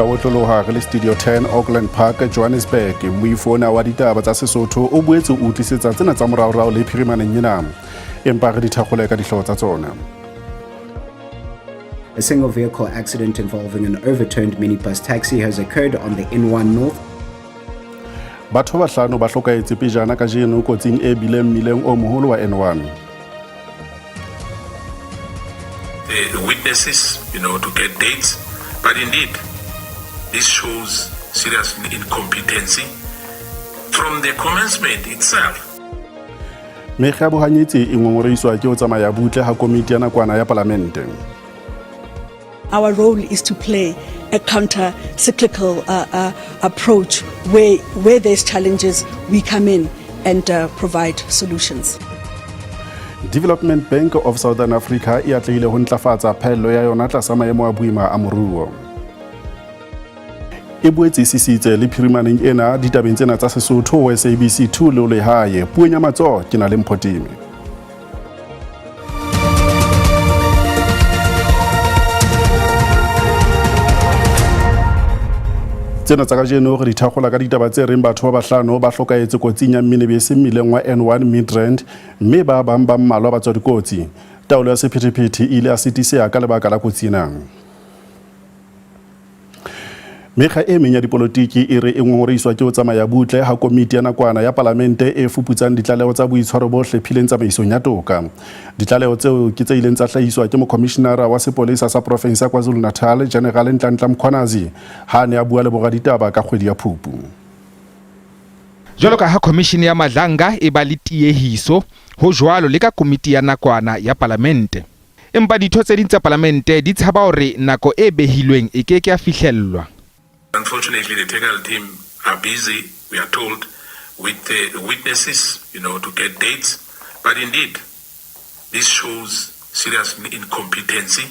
ka otloloha re le Studio 10 Auckland Park Johannesburg moifona wa ditaba tsa Sesotho o boetse o utlisetsa tsena tsa moraorao le phirimaneng ena empa re di thakgole ka dihloho tsa tsona. A single vehicle accident involving an overturned minibus taxi has occurred on the N1 North. Batho ba hlano ba hlokaetse pejana ka jeno kotsing e bileng mmileng o moholo wa N1. The witnesses, to get dates, but indeed, this shows serious incompetency from the commencement itself. Mekga bohanyetsi e ngongoreiswa ke ho tsamaya butle ha komiti ya nakwana ya palamente. Our role is to play a counter-cyclical approach where there's challenges, we come in and provide solutions. Development Bank of Southern Africa e atlehile ho ntlafatsa phaello ya yona tlasa maemo a boima a moruo. E boetse sisitse le phirimaneng ena ditabeng tsena tsa Sesotho SABC2 le le hae puong ya matso ke na le Mphotimi. Tsena tsa kajeno re di thakgola ka ditaba tse reng batho ba bahlano ba hlokaetse kotsing ya minibese mmileng wa N1 Midrand mme ba bang ba mmalwa ba tswa dikotsi. Taolo ya sephethephethe ile a sitiseha ka lebaka la kotsi ena. Mekga e meng ya dipolotiki e re e ngongoreiswa ke ho tsamaya butle ha komiti ya nakwana ya palamente e fuputsang ditlaleho tsa boitshwaro bohle phileng tsamaisong ya toka. Ditlaleho tseo ke tse ileng tsa hlahiswa ke mokomishenara wa sepolesa sa province ya KwaZulu-Natal General Nhlanhla Mkhwanazi ha ne a bua le boraditaba ka kgwedi ya Phupu. Jwalo ka ha commission ya Madlanga e ba le tiehiso ho jwalo le ka komiti ya nakwana ya palamente. Empa ditho tse ding tsa palamente di tshaba hore nako e behilweng e keke ya fihlellwa. Unfortunately, the technical team are busy, we are told, with the witnesses, to get dates. But indeed, this shows serious incompetency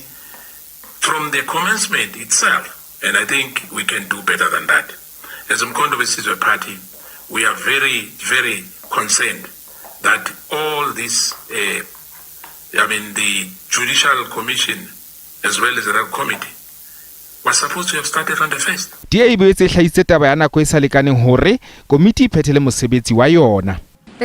from the commencement itself. And I think we can do better than that. As Umkhonto Wesizwe Party, we are very, very concerned that all this, the Judicial Commission, as well as the committee, was supposed to have started on the first. The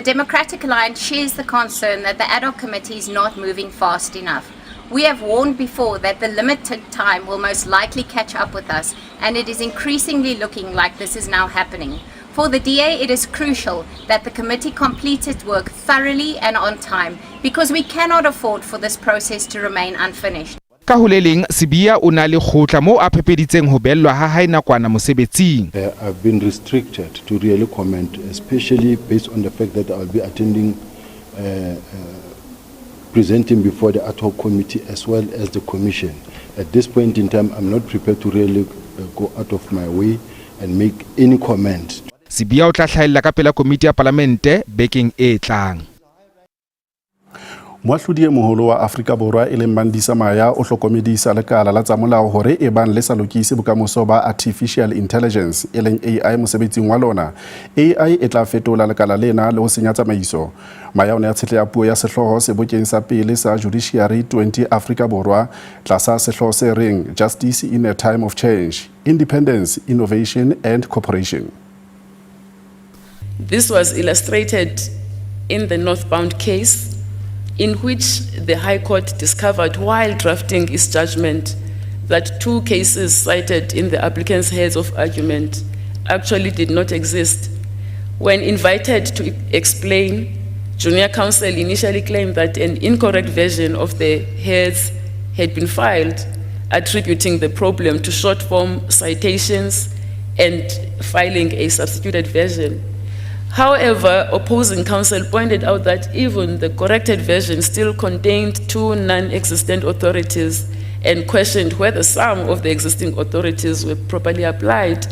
Democratic Alliance shares the concern that the ad hoc committee is not moving fast enough. We have warned before that the limited time will most likely catch up with us, and it is increasingly looking like this is now happening. For the DA, it is crucial that the committee complete its work thoroughly and on time, because we cannot afford for this process to remain unfinished. Ka huleleng Sibia o na le khotla mo a phepeditseng ho bellwa ha hae nakwana mosebetsing. I've been restricted to really comment, especially based on the fact that I'll be attending presenting before the ad hoc committee as well as the commission. At this point in time, I'm not prepared to really go out of my way and make any comment. Sibia o tla hlahella ka pela komiti ya palamente bekeng e tlang. Moahlodi e moholo wa Afrika Borwa e leng Mandisa Maya o hlokomedisa lekala la tsa molao hore e bang le sa lokise bokamoso ba artificial intelligence e leng AI mosebetsing wa lona. AI e tla fetola lekala lena le ho senya tsamaiso. Maya o ne a tshetleha puo ya sehloho sebokeng sa pele sa Judiciary 20 Afrika Borwa tlasa sehloho se reng Justice in a Time of Change, Independence, Innovation and Cooperation. This was illustrated in the Northbound case, in which the High Court discovered while drafting its judgment that two cases cited in the applicant's heads of argument actually did not exist. When invited to explain, junior counsel initially claimed that an incorrect version of the heads had been filed, attributing the problem to short-form citations and filing a substituted version. However, opposing counsel pointed out that even the corrected version still contained two non-existent authorities and questioned whether some of the existing authorities were properly applied.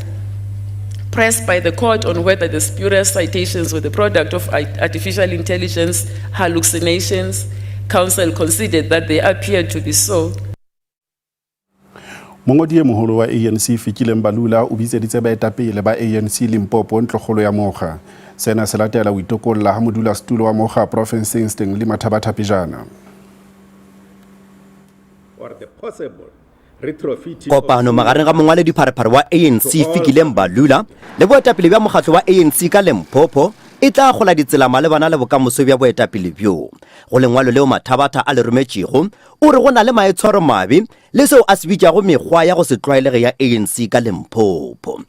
Pressed by the court on whether the spurious citations were the product of artificial intelligence hallucinations, counsel considered that they appeared to be so. Mongodi e moholo wa ANC Fikile Mbalula o bitseditse baetapele ba ANC Limpopo ntlogolo ya mokga. Sena se latela ho itokolla ha modulasetulo wa mokga provinceng Stanley Mathabatha Pejana. Or the possible kopano magareng ga mongwaledi pharephare wa ANC Fikile Mbalula le boetapele bja mokgatlo wa ANC ka Limpopo e tla gola ditsela malebana le bokamoso bja boetapele bjo go lengwalo leo Mathabatha a le rometšego o re go na le maetshwaro mabe le seo a se bitšago mekgwa ya go se tlwaelege ya ANC ka Limpopo.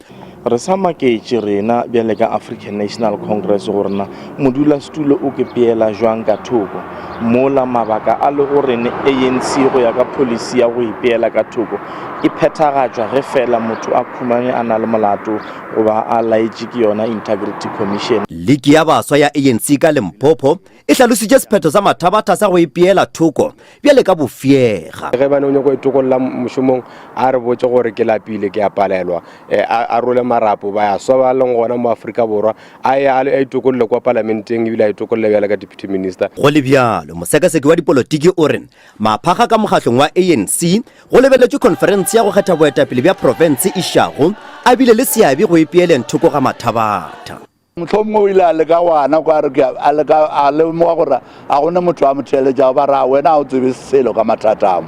Re sa maketše rena bjale ka African National Congress gorena modulasetulo o ke peela jwang ka thoko mola mabaka a le gore ANC go ya ka policy ya go ipeela ka thoko e phethagatšwa ge fela motho a khumane a na le molato goba a laetše ke yona Integrity Commission. Liki ya baswa ya ANC ka Limpopo e hlalositše sephetho sa Mathabatha sa go ipeela thoko bjale ka bofiega. Ge ba no go itokolla mošomong a re botse gore ke lapile ke a palelwa a role marapo ba ya swa ba leng gona mo Afrika Borwa a itokolle kwa parlamenteng ebile a itokolle bjale ka deputy minister. Go le bjalo mosekaseki wa dipolotiki o re maphaga ka mokgatlong wa ANC go lebeletswe conference ya go kgetha boetapele bja province Ishago a bile le seabe go ipeeleng thoko ga Mathabatha. Mohlomongwe o ile a le ka wana kwa re a le mo gore a gona motho a motheletša ba ra wena o tsebe selo ka mathatamo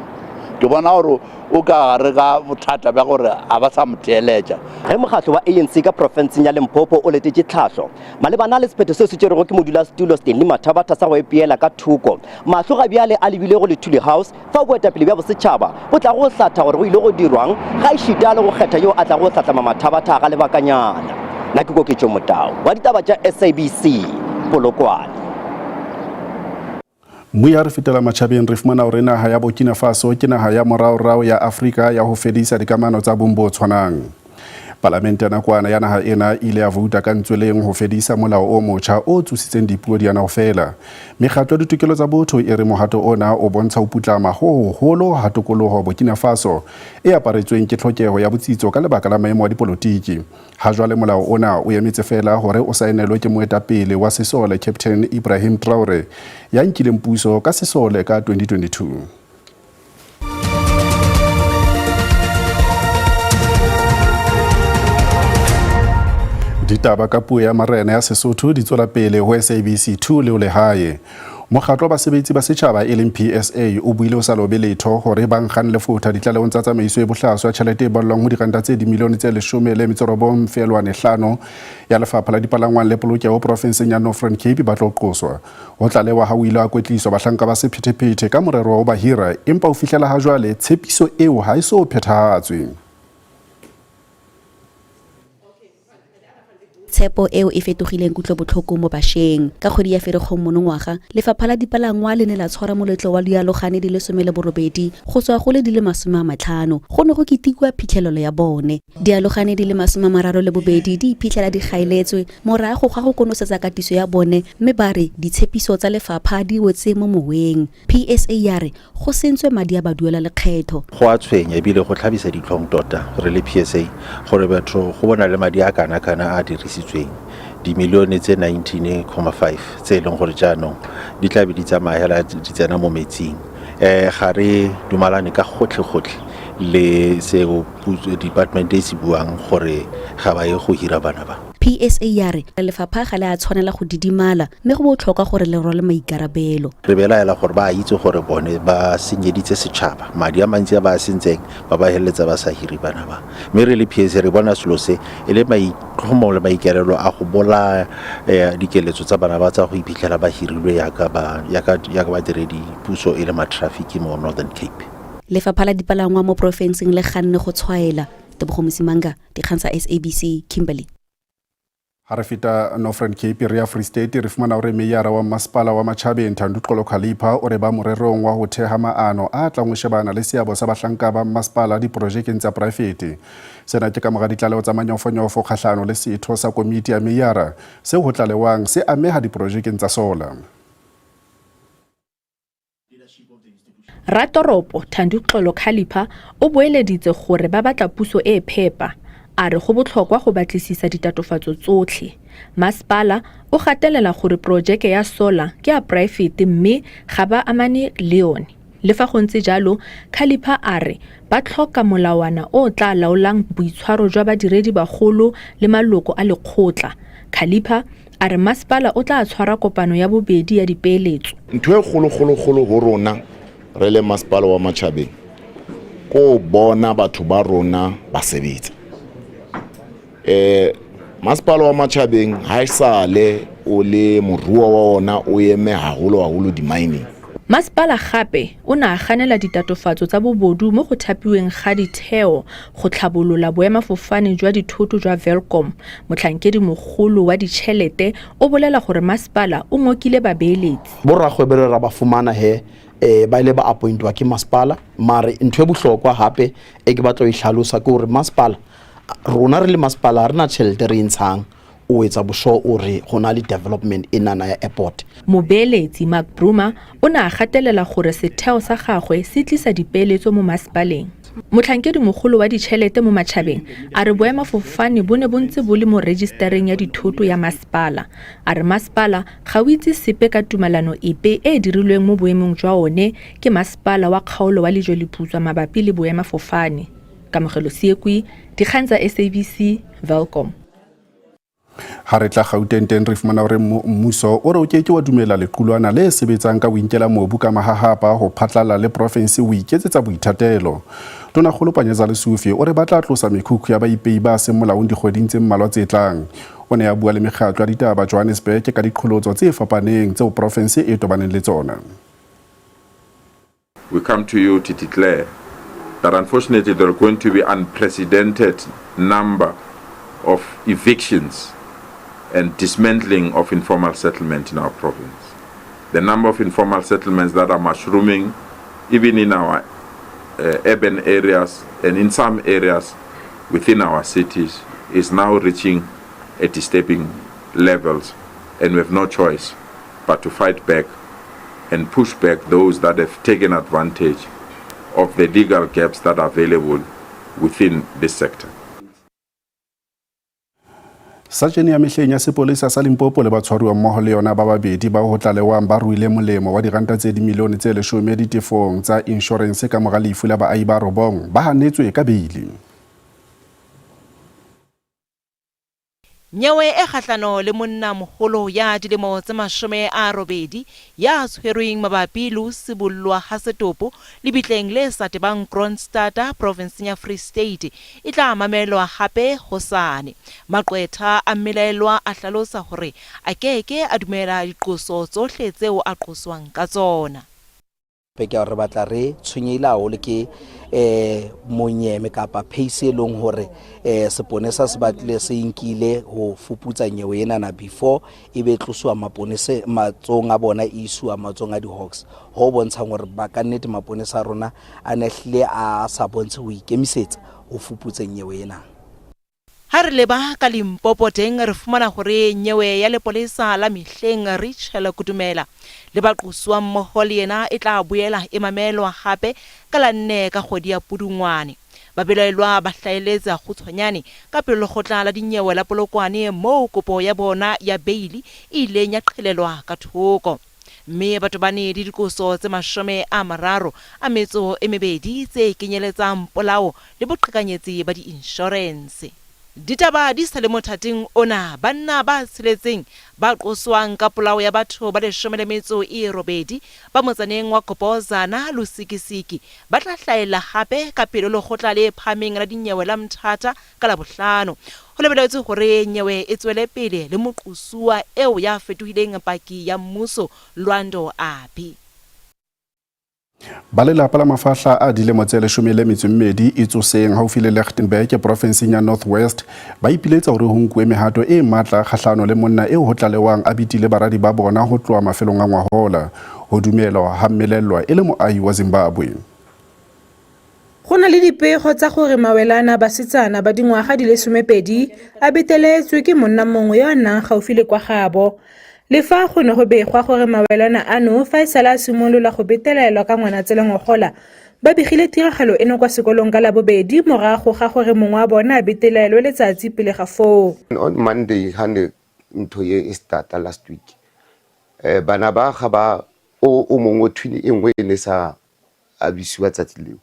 ke bona gore o ka re ka bothata ba gore a ba sa motheletša. Ge mokgatlo wa ANC ka provinseng ya Limpopo o letetše tlhahlo malebana le sephetho seo se tšerego ke modulasetulo Stanley Mathabatha sa go epeela ka thoko mahlo ga bjale a lebile go Lethuli House fa boetapele bja bosetšhaba bo tla go hlatha gore go ile go dirwang ga ešita le go kgetha yo a tla go hlatlama Mathabatha ga lebakanyana. Nna ke Koketšo Motau wa ditaba tša SABC Polokwane. Muya re fetela matšhabeng re fumana gore naga ya Burkina Faso ke naga ya moraorao ya Afrika ya go fedisa dikamano tsa bong bo tshwanang. Palamente ya nakwana ya naga ena ile ya vouta ka ntsweleng go fedisa molao o motšha o tsositseng dipuo di yana go fela. Mekgatlo ya ditokelo tsa botho e re mohato ona o bontsha go putlama go golo ga tokologo Burkina Faso e aparetsweng ke tlhokego ya botsitso ka lebaka la maemo a dipolotiki. Ha jwale molao ona o emetse fela gore o saenelwe ke moetapele wa sesole Captain Ibrahim Traore ya nkileng puso ka sesole ka 2022. Ditaba ka puo ya marena ya Sesotho di tswela pele ho SABC 2 le o lehae. Mokgatlo wa basebetsi ba setjhaba e leng PSA o buile o sa lobe letho hore ba nkgang lefotha ditlalehong tsa tsamaiso e bohlaswa tjhelete e ballwang ho diranta tse dimilione tse 10.5 ya lefapha la dipalangwang le polokeho provinseng ya Northern Cape ba tlo qoswa. Ho tlalewa ha o ile a kwetliswa bahlanka ba sephetephete ka morero wa ba hira empa o fihlela ha jwale tshepiso eo ha iso phethahatswe. Tshepo eo e fetogileng kutlobotlhoko mo bašweng ka kgwedi ya Ferikgong monongwaga lefapha la dipalangwa le ne la tshwara moletlo wa dialogane di le 18 go tswa go le di le 50 go ne go ketikwa phitlhelelo ya bone. Dialogane di le 32 di iphitlhela di gaeletswe morago ga go konosetsa katiso ya bone mme ba re ditshepiso tsa lefapha di wetse mo moweng. PSA ya re go sentswe madi a ba duela lekgetho. Go a tshwenya ebile go tlhabisa ditlhong tota re le PSA gore batho go bona le madi a kana a dirisi dimilione tse 19.5 tse leng gore jaanong di tla be di tsamaya di tsena mo metsing ga re dumalane ka gotlhe le seo department e se buang gore ga ba ye go hira bana ba. PSA ya re lefapha ga le a tshwanela go didimala mme go botlhokwa gore le role maikarabelo. Re belaela gore ba itse gore bone ba senyeditse setšhaba madi a mantsi a ba sentseng ba heletsa ba sa hiri bana ba. Mme re le PSA re bona selo se e le maitlhomo le maikarabelo a go bola dikeletso tsa bana ba tsa go iphitlhela ba hirilwe yaka ba diredi puso e le ma-traffic mo Northern Cape. Lefapha la dipalangwa mo provinseng le ganne go tshwaela. Tebogo Mosimanga, dikgang tsa SABC Kimberley. Ha re feta Northern Cape re ya Free State re fumana gore meyara wa masepala wa Matjhabeng Thandu Xolo Khalipha o re ba morerong wa ho theha maano a tlang ho shebana le seabo sa bahlanka ba masepala diprojekeng tsa private. Sena ke ka moga ditlaleho tsa manyofonyofo kgahlano le setho sa komiti ya meyara seo ho tlalewang se ameha diprojekeng tsa solar. Ratoropo Thandu Xolo Khalipha o boeleditse gore ba batla puso e phepa a re go botlhokwa go batlisisa ditatofatso tsotlhe. Masepala o gatelela gore projeke ya solar ke a private mme ga ba amane le yone. Le fa go ntse jalo Khalipha a re ba tlhoka molawana o tla laolang boitshwaro jwa badiredi bagolo le maloko a lekgotla. Khalipha a re masepala o tla tshwara kopano ya bobedi ya dipeeletso. Ntwe golo ho rona re le masepala wa Matjhabeng ko bona batho ba rona ba sebetsa. Masepala wa Matjhabeng ha isale o le moruo wa ona o eme haholo di-mining. Masepala gape o ne a ganela ditatofatso tsa bobodu mo go thapiweng ga ditheo go tlhabolola boemafofane jwa dithoto jwa Welkom. Motlhankedi mogolo wa ditšhelete o bolela gore masepala o ngokile babeeletsi. Borragwebere ra ba fumana ba ile ba appointwa ke masepala, mare ntho e bohlokwa hape e ke batla go ihlalosa ke gore masepala rona re le masepala re na tšhelete re ntshang o etsa bosho o re go na le development enana ya airport. Mobeeletsi Mark Bruma o ne a gatelela gore setheo sa gagwe se tlisa dipeeletso mo masepaleng. Motlhankedi mogolo wa ditšhelete mo Matjhabeng a re boemafofane bo ne bo ntse bo le mo registereng ya dithoto ya masepala. A re masepala ga o itse sepe ka tumalano epe e dirilweng mo boemong jwa one ke masepala wa kgaolo wa Lejweleputswa mabapi le boemafofane. Kamogelo Siekwi, dikgang tsa SABC, Welkom. Ha re tla Gauteng re fumana hore mmuso o re o keke wa dumela lequlwana le sebetsang ka boinkela mobu ka mahahapa ho phatlalla le province o iketsetsa boithatelo. Tonakgolo Panyeza Lesufi o re batla tlosa mekhukhu ya baipei ba se molaong dikgweding tse mmalwa tse tlang. O ne a bua le mekgatlo ya ditaba Johannesburg ka diqholotso tse fapaneng tseo province e tobaneng le tsona. We come to you to declare that unfortunately there are going to be unprecedented number of evictions and dismantling of informal settlement in our province. The number of informal settlements that are mushrooming even in our urban areas and in some areas within our cities is now reaching at disturbing levels, and we have no choice but to fight back and push back those that have taken advantage of the legal gaps that are available within this sector. Sajene ya mehleng ya sepolesa sa Limpopo le batshwaruwa mmoho le yona ba babedi ba ho tlalewang ba ruile molemo wa diranta tse dimilione tse 10 ditefong tsa insurance ka mora lefu la baahi ba robong ba hanetswe ka beili. Nyewe e kgahlano le monna moholo ya dilemo tse 80 ya tshwerweng mabapi le sibollwa ha setopo le bitleng le sa tebang Kroonstad province ya Free State e tla mamelwa hape hosane. Maqwetha a mmelaelwa a hlalosa hore a keke a dumela diqoso tsohle tseo a qoswang ka tsona. Peke re batla re tshwenyeila o le ke monyeme kapa pace long hore seponesa se batlile se inkile ho fuputsa nyewe ena na before e be tloswa maponese matsong a bona isu a matsong a di Hawks ho bontsha hore ba ka nnete maponesa rona a nehle a sa bontshe ho ikemisetsa ho fuputsa nyewe ena. Ha re leba ka Limpopo teng re fumana hore nyewe ya lepolesa la mehleng Richelle Kudumela le ba qoswa mmoho le yena e tla boela e mamelwa hape ka la 4 ka kgwedi ya Pudungwane. Ba belaelwa ba hlaeletsa kgutshwanyane ka pele lekgotla la dinyewe la Polokwane moo kopo ya bona ya beili e ileng ya qhelelwa ka thoko. Mme batho ba ne dikoso tse 32 tse kenyeletsang polao le boqhekanyetsi ba di-insurance. Ditaba di sa le mothating ona banna ba tshiletseng ba qoswang ka polao ya batho ba 18 ba motsaneng wa Kopozana Lusikisiki ba tla hlaela hape ka pele lekgotla le phameng la dinyewe la Mthata ka la bohlano. Ho lebeletswe hore nyewe e tswele pele le moqosuwa eo ya fetohileng paki ya mmuso Lwando Api. Balelapa la mafahla a dilemo tse 12 e tsoseng haufi le Lichtenburg province ya North West ba ipiletsa hore ho nkuwe mehato e matla kgahlano le monna eo ho tlalewang a bitile baradi ba bona ho tloa mafelong a ngwahola ho dumelwa ha mmelellwa e le moahi wa Zimbabwe. Go na le dipego tsa gore mawelana basetsana ba dingwaga di le 12 a beteletswe ke monna mongwe yo nang gaufi le kwa gabo. Le fa go ne go begwa gore mawelana ano fa e sala a simolola go betelelwa ka Ngwanatsele ngogola ba begile tiragalo eno kwa sekolong ka la bobedi morago ga gore mongwe wa bona a betelelwe letsatsi pele ga foo. On Monday hande ntho ye starta last week bana ba ga ba o mongwe thwini engwe le sa abisiwa tsatsi leo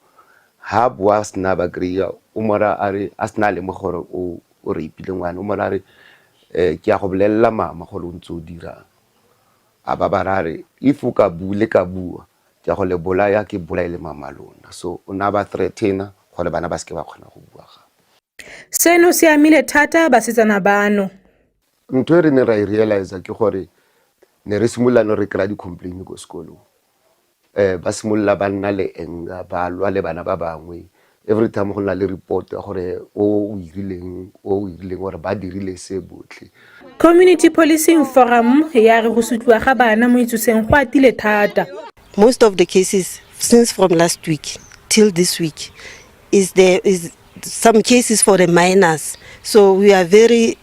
ha bua sna ba greya o mora are asna le mogoro o re ipile ngwana o mora re ke a go bolella mama go lo ntse o dira a ba barare if o ka bule ka bua ke go le bolaya ke bolaile mamalona so o na ba threatena gore bana ba ske ba khona go bua ga seno se amile thata basetsana bano. ntho re ne ra I realize ke gore ne re simolla no re kra di complain go sekolo ba simolla ba nna le enga ba lwa le bana ba bangwe every time go nna le report gore o irileng gore ba dirile se botlhe. Community Policing Forum ya re go sutluwa ga bana mo itsoseng go atile thata. Most of the cases since from last week till this week there is some cases for the minors, so we are very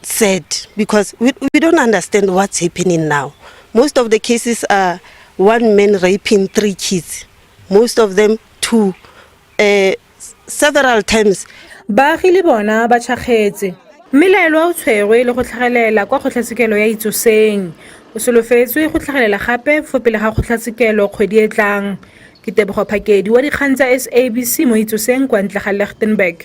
sad because we don't understand what's happening now. Most of the cases are one man raping 3 kids, most of them 2, several times. Baagi le bona ba tshagetse mmelaelo o tshwerwe le go tlhagelela kwa kgotlatshekelo ya itsoseng o solofetswe go tlhagelela gape fo pele ga kgotlatshekelo kgwedi e tlang. Ke Tebogo Phakedi wa dikgang tsa SABC mo itsoseng kwa ntle ga Lichtenburg.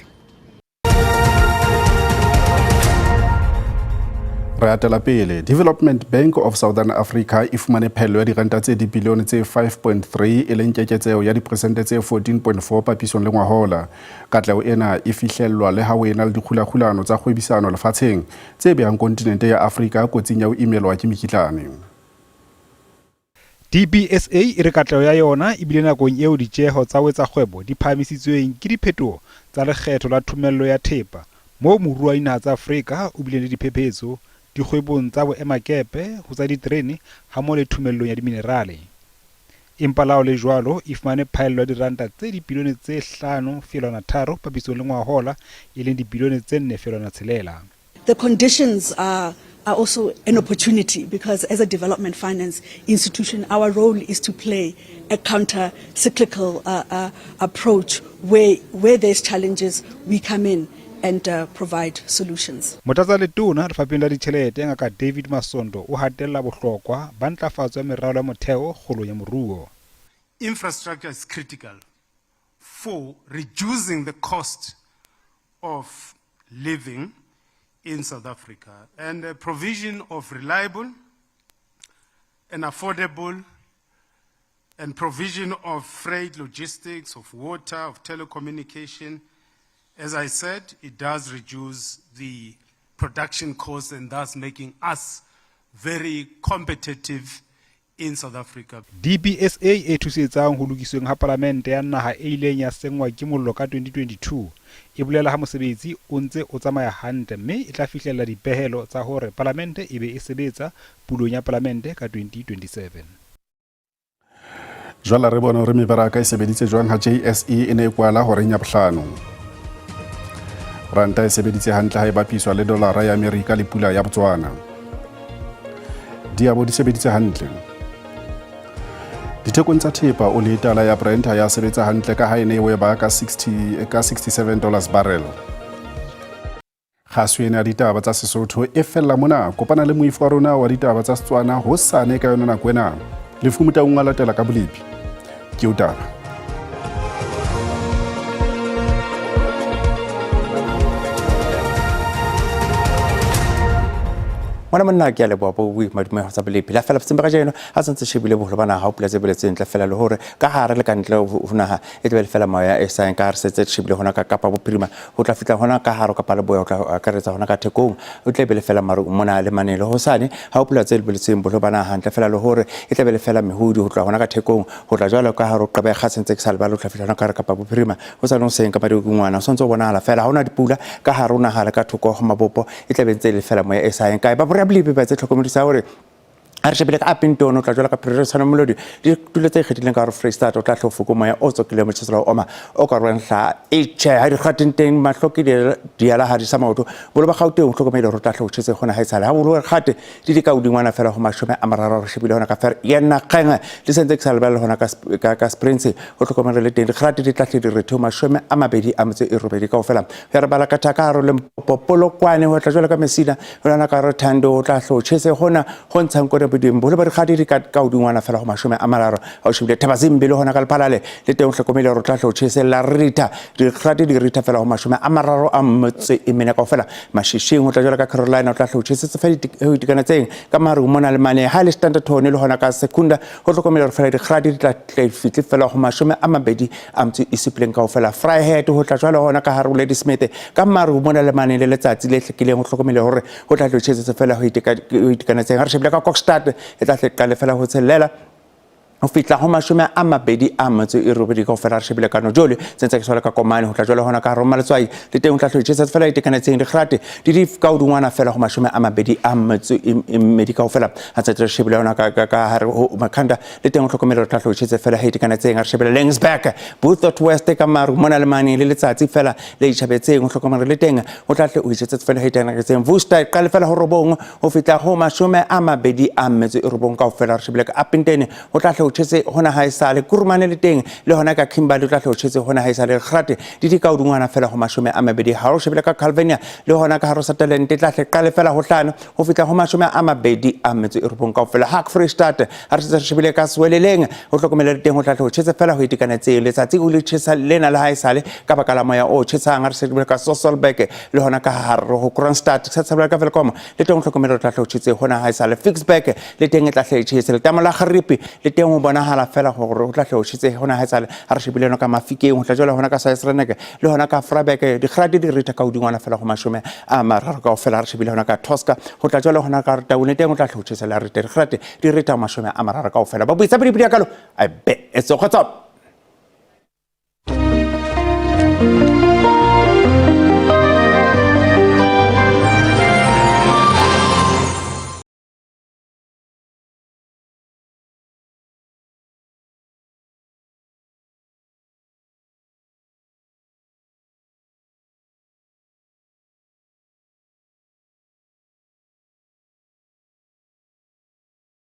Re atela pele, Development Bank of Southern Africa e fumane phello ya diranta tse dibilione tse 5.3 e leng keketseo ya diperesente tse 14.4 papisong le ngwahola. Katlego ena e fihlellwa le ha o ena le dikgulagulano tsa kgwebisano lefatsheng tse behang kontinente ya Afrika kotsing ya ho imelwa ke mekitlane. DBSA e re katlego ya yona e bile nakong eo ditjeho tsa ho etsa kgwebo di phahamisitsweng ke diphetoho tsa lekgetho la thumello ya thepa moo moruo wa dinaha tsa Afrika o bile le diphephetso dikgwebong tsa boemakepe ho tsa diterene hammoho le thumellong ya diminerale. Empa lao le jwalo e fumane phaello ya diranta tse dibilione tse 5.3 papisong le ngwahola e leng dibilione tse 4.6. The conditions are also an opportunity because as a development finance institution, our role is to play a counter-cyclical approach where there's challenges, we come in and provide solutions. Motlatsa letona lefapheng la ditjhelete ngaka David Masondo o hatella bohlokwa ba ntlafatso ya meralo ya motheo kgolong ya moruo. Infrastructure is critical for reducing the cost of living in South Africa, and the provision of reliable and affordable and provision of freight logistics, of water, of telecommunication. As I said, it does reduce the production costs and thus making us very competitive in South Africa. DBSA e thusetsang ho lokisweng ha palamente ya naha e ileng ya sengwa ke mollo ka 2022 e bolela ha mosebetsi o ntse o tsamaya hantle mme e tla fihlella dipehelo tsa hore palamente e be e sebetsa pulong ya palamente ka 2027. Jwale re bona hore mebaraka e sebeditse jwang ha JSE e ne e kwala horeng ya bohlano. Ranta e sebeditse hantle ha e bapiswa le dolara ya Amerika le pula ya Botswana. Diabo di sebeditse hantle. Dithekong tsa thepa o le tala ya Brent ya sebetsa hantle ka ha e ne e weba ka $67 barrel. Kgaswene ya ditaba tsa Sesotho e fella mona kopana le moifo wa rona wa ditaba tsa Setswana hosane ka yona nako ena. Lefumuta o ngalatela ka bolepi. Ke utaba. Mona monna ke a leboa bo bui madume ho tsa bolepi la fela tsemba ga jeno ha sentse shebile bo hlobana ha o pula tse beletseng tla fela le hore ka hare le ka ntle ho naha e tla fela moya e sa nka re setse shebile hona ka Kapa Bophirima ho tla fitla hona ka hare ka pala boya o tla akaretsa hona ka Thekong o tla bele fela maru mona le manelo ho sane ha o pula tse beletseng bo hlobana ha ntle fela le hore e tla bele fela mehudi ho tla hona ka Thekong ho tla jwala ka hare o qaba ga sentse ke salba le tla fitla hona ka Kapa Bophirima ho sa no seng ka padi ngwana so ntse bona hala fela ha ona dipula ka hare o nahala ka thoko go mabopo e tla bentse le fela moya e sa nka ba Blipi ba tse tlhokomedisa hore a re shebile ka apintono tla jwala ka Pereresana Molodi di tule tse kgethileng ka re Freestad o tla tlhofoko moya o tsokile mo tshetsela oma o ka rwang hla e che ha di kgatenteng mahloki di ala ha di sa maoto bolo ba Gauteng tlhokomele re tla tlhotshetse gona ha itsala ha bolo re gate di ka udingwana fela go mashome a mararo re shebile hona ka fer yena kgenga le sentse ke salba le hona ka Springs o tlhokomele le teng gate di tla tle di re thu mashome a mabedi a motse e robedi ka ofela ya re bala ka thakaro le popolo kwane ho tla jwala ka Mesina hona ka re Thando o tla tlhotshetse gona go ntshang kore bedimo bohle ba re khadi ka udungwana fela go mashome a mararo ha o shebile Thabazimbi le hona ka lephalale le teng hlokomele ro tla tlo tshesela rita di khadi di rita fela go mashome a mararo a motse e mena ka fela mashishing o tla jela ka Carolina o tla tlo tshesetse fela di tikanatseng ka maru mona le mane ha le standard tone le hona ka sekunda go hlokomele ro fela di khadi di tla fitli fela go mashome a mabedi a motse isipleng ka fela Fryhead ho tla jela hona ka Haru Lady Smith ka maru mona le mane le letsatsi le hlekileng go hlokomele hore go tla tlo tshesetse fela ho itikanatseng ha re shebile ka Kokstad e tla hle fela ho tselela o fitla ho mashome a mabedi a motse e robedi ka fela re shebile ka no jole tsentse ke sola ka komane ho tla jole hona ka Roma letswai le teng o tla tshwetsa fela e tekanetseng di kgrate di ka udungwana fela ho mashome a mabedi a motse e medical fela ha tsa shebile hona ka hare ho Makhanda le teng o hlokomela tla tshwetsa fela e tekanetseng re shebile Langsback Boothot West ka maru mona le mane le letsatsi fela le itjhabetseng o hlokomela le teng o tla tle o itsetsa fela e tekanetseng Worcester ka le fela ho robong o fitla ho mashome a mabedi a motse e robong ka fela re shebile ka Upington o tla o tshetse hona ha isale kurumane le teng le hona ka Kimberley o tla o tshetse hona ha isale kgrate di ka udungwana fela ho mashome a mabedi ha o shebile ka Calvania le hona ka Harosa Talent tla qale fela ho hlano ho fitla ho mashome a mabedi a metse e robong ka fela Hak Freestad ha re se shebile ka Sweleleng o hlokomela le teng o tla o tshetse fela ho itikanetseng letsatsi o le tshesa lena le ha isale ka baka la moya o tshetsang ha re se shebile ka Sasolburg le hona ka Haro ho Kroonstad se tshabela ka Velkom le teng o hlokomela o tla o tshetse hona ha isale Fixback le teng e tla tshetse le tamola Kharipi le teng o bona hala fela gore o tla tle o tshetse hona ha tsale ha re shebile ka Mafikeng o tla jola hona ka Saisreneke le hona ka Vryburg di kgradi di rita ka udingwana fela go mashome a mararo ka fela re shebile hona ka Tosca ho tla jola hona ka Taune teng o tla tle o tshetse la rita di kgradi di rita mashome a mararo ka fela ba buitsa bidi bidi ka lo I bet it's so